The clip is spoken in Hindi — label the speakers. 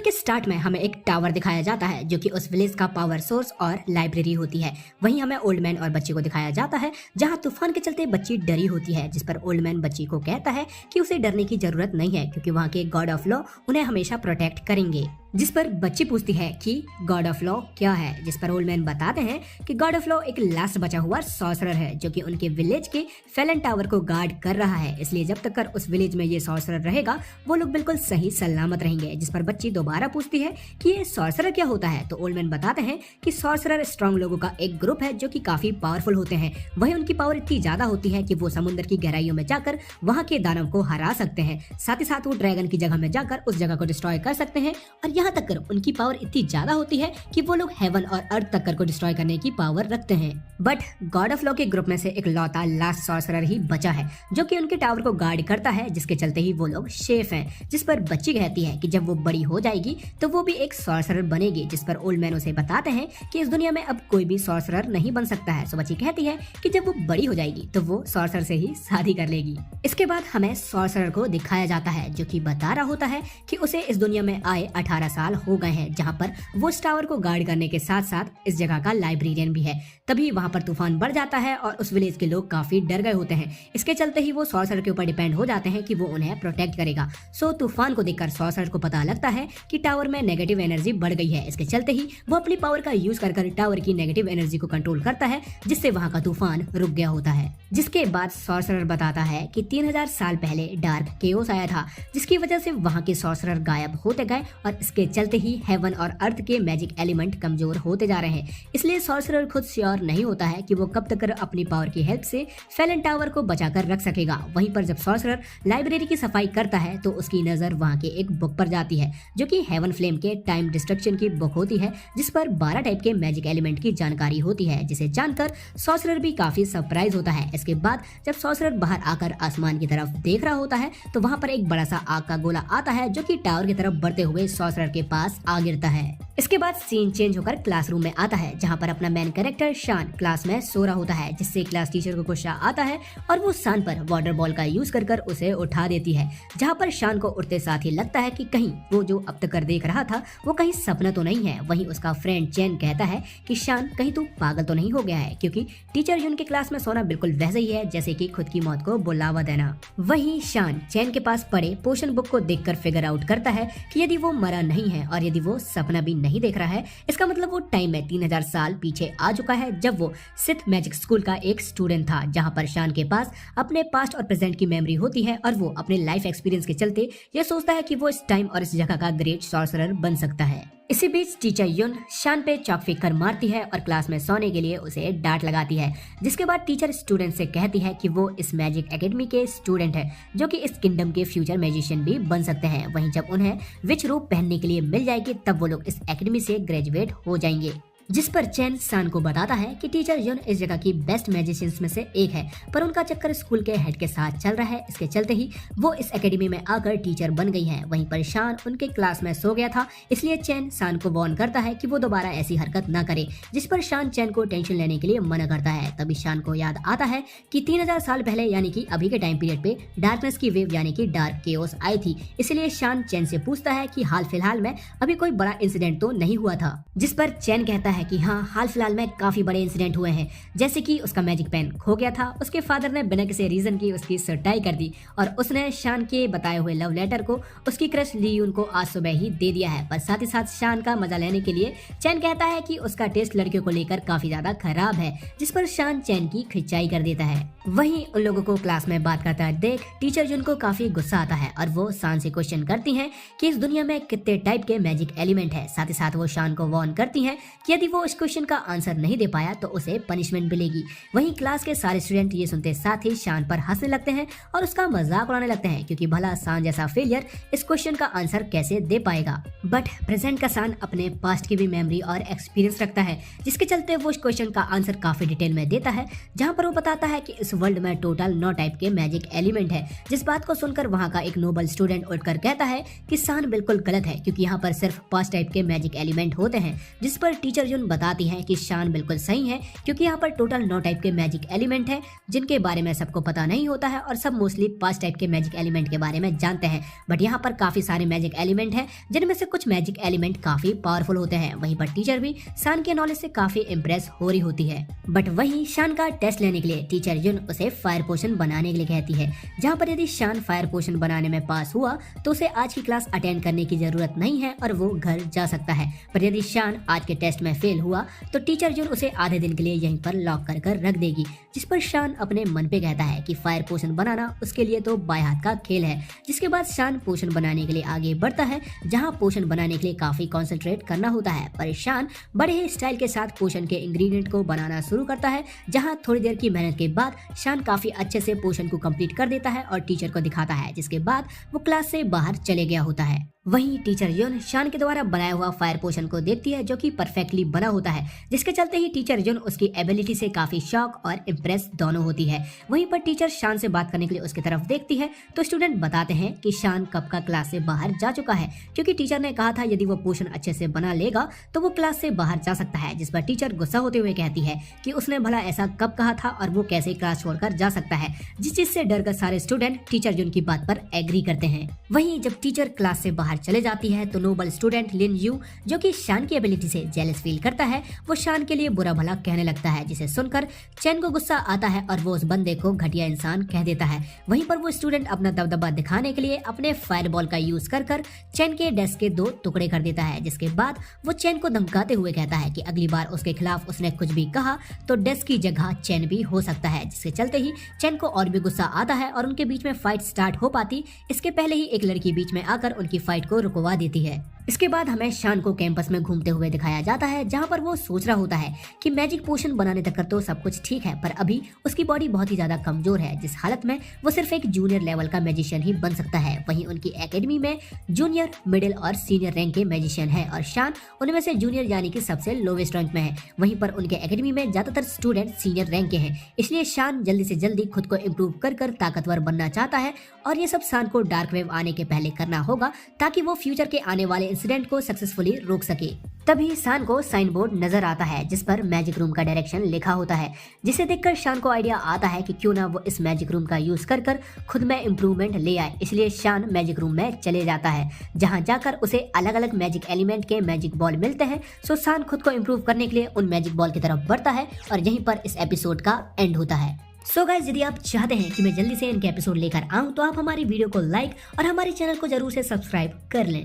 Speaker 1: एपिसोड के स्टार्ट में हमें एक टावर दिखाया जाता है जो कि उस विलेज का पावर सोर्स और लाइब्रेरी होती है। वहीं हमें ओल्ड मैन और बच्ची को दिखाया जाता है जहां तूफान के चलते बच्ची डरी होती है, जिस पर ओल्ड मैन बच्ची को कहता है कि उसे डरने की जरूरत नहीं है क्योंकि वहां के गॉड ऑफ लॉ उन्हें हमेशा प्रोटेक्ट करेंगे। जिस पर बच्ची पूछती है कि गॉड ऑफ लॉ क्या है, जिस पर ओल्ड मैन बताते हैं कि गॉड ऑफ लॉ एक लास्ट बचा हुआ सॉर्सरर है जो कि उनके विलेज के फेलन टावर को गार्ड कर रहा है, इसलिए जब तक उस विलेज में ये सॉर्सरर रहेगा वो लोग बिल्कुल सही सलामत रहेंगे। जिस पर बच्ची दोबारा पूछती है कि ये सॉर्सरर क्या होता है, तो ओल्ड मैन बताते हैं कि सॉर्सरर स्ट्रॉन्ग लोगों का एक ग्रुप है जो कि काफी पावरफुल होते हैं। वहीं उनकी पावर इतनी ज्यादा होती है कि वो समुद्र की गहराइयों में जाकर वहाँ के दानव को हरा सकते हैं, साथ ही साथ वो ड्रैगन की जगह में जाकर उस जगह को डिस्ट्रॉय कर सकते हैं। और यहाँ तक उनकी पावर इतनी ज्यादा होती है कि वो लोग हेवन और अर्थ तक को डिस्ट्रॉय करने की पावर रखते हैं। बट गॉड ऑफ लॉ के ग्रुप में से एक लौता लास्ट सॉर्सरर ही बचा है जो कि उनके टावर को गार्ड करता है, जिसके चलते ही वो लोग सेफ हैं। जिस पर बच्ची कहती है कि जब वो बड़ी हो जाएगी तो वो भी एक सॉर्सरर बनेगी, जिस पर ओल्ड मैन उसे बताते हैं कि इस दुनिया में अब कोई भी सॉर्सरर नहीं बन सकता है। सो बच्ची कहती है कि जब वो बड़ी हो जाएगी तो वो सॉर्सरर से ही शादी कर लेगी। इसके बाद हमें सॉर्सरर को दिखाया जाता है जो कि बता रहा होता है कि उसे इस दुनिया में आए 18 साल हो गए हैं, जहाँ पर वो इस टावर को गार्ड करने के साथ साथ इस जगह का लाइब्रेरियन भी है। तभी वहाँ पर तूफान बढ़ जाता है और उस विलेज के लोग काफी डर गए होते हैं। इसके चलते ही वो सॉर्सरर के ऊपर डिपेंड हो जाते हैं कि वो उन्हें प्रोटेक्ट करेगा। सो तूफान को देखकर सॉर्सरर को पता लगता है कि टावर में नेगेटिव एनर्जी बढ़ गई है। इसके चलते ही वो अपनी पावर का यूज कर टावर की नेगेटिव एनर्जी को कंट्रोल करता है, जिससे वहाँ का तूफान रुक गया होता है। जिसके बाद सॉर्सरर बताता है कि 3000 साल पहले डार्क केओस आया था, जिसकी वजह से वहाँ के सॉर्सरर गायब होते गए और इसके चलते ही हेवन और अर्थ के मैजिक एलिमेंट कमजोर होते जा रहे हैं। इसलिए सॉर्सरर खुद श्योर नहीं होता है कि वो कब तक अपनी पावर की हेल्प से फेलन टावर को बचाकर रख सकेगा। वहीं पर जब सॉर्सरर लाइब्रेरी की सफाई करता है तो उसकी नजर वहाँ के एक बुक पर जाती है जो कि हेवन फ्लेम के टाइम डिस्ट्रक्शन की बुक होती है, जिस पर 12 टाइप के मैजिक एलिमेंट की जानकारी होती है, जिसे जानकर सॉर्सरर भी काफी सरप्राइज होता है। इसके बाद जब सॉर्सरर बाहर आकर आसमान की तरफ देख रहा होता है तो वहाँ पर एक बड़ा सा आग का गोला आता है जो कि टावर की तरफ बढ़ते हुए सॉर्सरर के पास आ गिरता है। इसके बाद सीन चेंज होकर क्लासरूम में आता है जहाँ पर अपना मेन कैरेक्टर शान क्लास में सो रहा होता है, जिससे क्लास टीचर को गुस्सा आता है और वो शान पर वाटर बॉल का यूज कर उसे उठा देती है। जहाँ पर शान को उठते साथ ही लगता है कि कहीं वो जो अब तक देख रहा था वो कहीं सपना तो नहीं है। वहीं उसका फ्रेंड चैन कहता है कि शान कहीं तू पागल तो नहीं हो गया है, क्योंकि टीचर यून के क्लास में सोना बिल्कुल वैसे ही है जैसे कि खुद की मौत को बुलावा देना। वहीं शान चैन के पास पड़े पोशन बुक को देखकर फिगर आउट करता है कि यदि वो मरा नहीं है और यदि वो सपना भी नहीं देख रहा है, इसका मतलब वो टाइम में 3000 साल पीछे आ चुका है जब वो सिथ मैजिक स्कूल का एक स्टूडेंट था, जहां पर शान के पास अपने पास्ट और प्रेजेंट की मेमोरी होती है और वो अपने लाइफ एक्सपीरियंस के चलते ये सोचता है कि वो इस टाइम और इस जगह का ग्रेट सॉर्सरर बन सकता है। इसी बीच टीचर युन शान पे चॉक फेंक कर मारती है और क्लास में सोने के लिए उसे डांट लगाती है। जिसके बाद टीचर स्टूडेंट से कहती है कि वो इस मैजिक एकेडमी के स्टूडेंट है जो कि इस किंगडम के फ्यूचर मैजिशियन भी बन सकते हैं। वहीं जब उन्हें विच रूप पहनने के लिए मिल जाएगी तब वो लोग इस एकेडमी से ग्रेजुएट हो जाएंगे। जिस पर चैन शान को बताता है कि टीचर युन इस जगह की बेस्ट मैजिशियंस में से एक है, पर उनका चक्कर स्कूल के हेड के साथ चल रहा है। इसके चलते ही वो इस एकेडमी में आकर टीचर बन गई हैं। वहीं पर शान उनके क्लास में सो गया था, इसलिए चैन शान को वार्न करता है कि वो दोबारा ऐसी हरकत ना करे, जिस पर शान चैन को टेंशन लेने के लिए मना करता है। तभी शान को याद आता है कि 3000 साल पहले यानी कि अभी के टाइम पीरियड पे डार्कनेस की वेव यानी कि डार्क केओस आई थी। इसलिए शान चैन से पूछता है कि हाल फिलहाल में अभी कोई बड़ा इंसिडेंट तो नहीं हुआ था, जिस पर चैन कहता है कि हाँ, हाल फिलहाल में काफी बड़े इंसिडेंट हुए हैं, जैसे कि उसका मैजिक पेन खो गया था, उसके फादर ने बिना किसी रीजन की उसकी सुटाई कर दी और उसने शान के बताए हुए लव लेटर को उसकी क्रश ली यून को आज सुबह ही दे दिया है। पर साथ ही साथ शान का मजा लेने के लिए चैन कहता है कि उसका टेस्ट लड़कियों को लेकर काफी ज्यादा खराब है, जिस पर शान चैन की खिंचाई कर देता है। वहीं उन लोगों को क्लास में बात करता देख टीचर जुन को काफी गुस्सा आता है और वो शान से क्वेश्चन करती हैं कि इस दुनिया में कितने टाइप के मैजिक एलिमेंट है। साथ ही साथ वो शान को वार्न करती हैं कि यदि वो इस क्वेश्चन का आंसर नहीं दे पाया तो उसे पनिशमेंट मिलेगी। वहीं क्लास के सारे स्टूडेंट ये सुनते साथ ही शान पर हंसने लगते हैं और उसका मजाक उड़ाने लगते हैं, क्योंकि भला शान जैसा फेलियर इस क्वेश्चन का आंसर कैसे दे पाएगा। बट प्रेजेंट का शान अपने पास्ट की भी मेमोरी और एक्सपीरियंस रखता है, जिसके चलते वो इस क्वेश्चन का आंसर काफी डिटेल में देता है, जहाँ पर वो बताता है कि इस इस वर्ल्ड में टोटल 9 टाइप के मैजिक एलिमेंट है। जिस बात को सुनकर वहाँ का एक नोबल स्टूडेंट उठकर कहता है कि शान बिल्कुल गलत है, क्योंकि यहाँ पर सिर्फ 5 टाइप के मैजिक एलिमेंट होते हैं। जिस पर टीचर जुन बताती है कि शान बिल्कुल सही है, क्योंकि यहाँ पर टोटल 9 टाइप के मैजिक एलिमेंट है जिनके बारे में सबको पता नहीं होता है और सब मोस्टली 5 टाइप के मैजिक एलिमेंट के बारे में जानते हैं। बट यहाँ पर काफी सारे मैजिक एलिमेंट है जिनमें से कुछ मैजिक एलिमेंट काफी पावरफुल होते हैं। वहीं पर टीचर भी शान के नॉलेज से काफी इम्प्रेस हो रही होती है। बट वहीं शान का टेस्ट लेने के लिए टीचर जुन उसे फायर पोशन बनाने के लिए कहती है, जहाँ पर यदि शान फायर पोशन बनाने में पास हुआ तो उसे आज की क्लास अटेंड करने की जरूरत नहीं है और वो घर जा सकता है। पर यदि शान आज के टेस्ट में फेल हुआ तो टीचर जुन उसे आधे दिन के लिए यहीं पर लॉक कर रख देगी। जिस पर शान अपने मन पे कहता है कि फायर पोशन बनाना उसके लिए तो बाएं हाथ का खेल है। जिसके बाद शान पोशन बनाने के लिए आगे बढ़ता है, जहाँ पोशन बनाने के लिए काफी कॉन्सेंट्रेट करना होता है। पर शान बड़े ही स्टाइल के साथ पोशन के इंग्रेडिएंट को बनाना शुरू करता है, जहाँ थोड़ी देर की मेहनत के बाद शान काफी अच्छे से पोशन को कंप्लीट कर देता है और टीचर को दिखाता है। जिसके बाद वो क्लास से बाहर चले गया होता है। वहीं टीचर जुन शान के द्वारा बनाया हुआ फायर पोशन को देखती है, जो कि परफेक्टली बना होता है, जिसके चलते ही टीचर जुन उसकी एबिलिटी से काफी शॉक और इम्प्रेस दोनों होती है। वहीं पर टीचर शान से बात करने के लिए उसकी तरफ देखती है तो स्टूडेंट बताते हैं कि शान कब का क्लास से बाहर जा चुका है, क्योंकि टीचर ने कहा था यदि वो पोशन अच्छे से बना लेगा तो वो क्लास से बाहर जा सकता है। जिस पर टीचर गुस्सा होते हुए कहती है कि उसने भला ऐसा कब कहा था और वो कैसे क्लास छोड़कर जा सकता है, जिस चीज से डर कर सारे स्टूडेंट टीचर जुन की बात पर एग्री करते हैं। वहीं जब टीचर क्लास से बाहर चले जाती है तो नोबल स्टूडेंट लिन यू, जो कि शान की एबिलिटी से जेलस फील करता है, वो शान के लिए बुरा भला कहने लगता है, जिसे सुनकर चैन को गुस्सा आता है और वो उस बंदे को घटिया इंसान कह देता है। वहीं पर वो स्टूडेंट अपना दबदबा दिखाने के लिए अपने फायरबॉल का यूज कर चैन के डेस्क के 2 टुकड़े कर देता है। जिसके बाद वो चैन को धमकाते हुए कहता है कि अगली बार उसके खिलाफ उसने कुछ भी कहा तो डेस्क की जगह चैन भी हो सकता है। जिसके चलते ही चैन को और भी गुस्सा आता है और उनके बीच में फाइट स्टार्ट हो पाती इसके पहले ही एक लड़की बीच में आकर उनकी फाइट को रुकवा देती है। इसके बाद हमें शान को कैंपस में घूमते हुए दिखाया जाता है, जहां पर वो सोच रहा होता है कि मैजिक पोशन बनाने तक तो सब कुछ ठीक है, पर अभी उसकी बॉडी बहुत ही ज्यादा कमजोर है, जिस हालत में वो सिर्फ एक जूनियर लेवल का मैजिशियन ही बन सकता है। वहीं उनकी एकेडमी में जूनियर, मिडिल और सीनियर रैंक के मैजिशियन है और शान उनमें से जूनियर यानी कि सबसे लोवेस्ट रैंक में है। वहीं पर उनके एकेडमी में ज्यादातर स्टूडेंट सीनियर रैंक के हैं, इसलिए शान जल्दी से जल्दी खुद को इम्प्रूव कर ताकतवर बनना चाहता है और ये सब शान को डार्क वेव आने के पहले करना होगा, ताकि वो फ्यूचर के आने वाले इंसिडेंट को सक्सेसफुली रोक सके। तभी शान को साइन बोर्ड नजर आता है जिस पर मैजिक रूम का डायरेक्शन लिखा होता है, जिसे देखकर शान को आइडिया आता है कि क्यों ना वो इस मैजिक रूम का यूज कर खुद में इम्प्रूवमेंट ले आए। इसलिए शान मैजिक रूम में चले जाता है, जहां जाकर उसे अलग अलग मैजिक एलिमेंट के मैजिक बॉल मिलते हैं। सो शान खुद को इम्प्रूव करने के लिए उन मैजिक बॉल की तरफ बढ़ता है और यहीं पर इस एपिसोड का एंड होता है। सो गाइस, यदि आप चाहते हैं कि मैं जल्दी से इनके एपिसोड लेकर आऊं तो आप हमारी वीडियो को लाइक और हमारे चैनल को जरूर से सब्सक्राइब कर लें।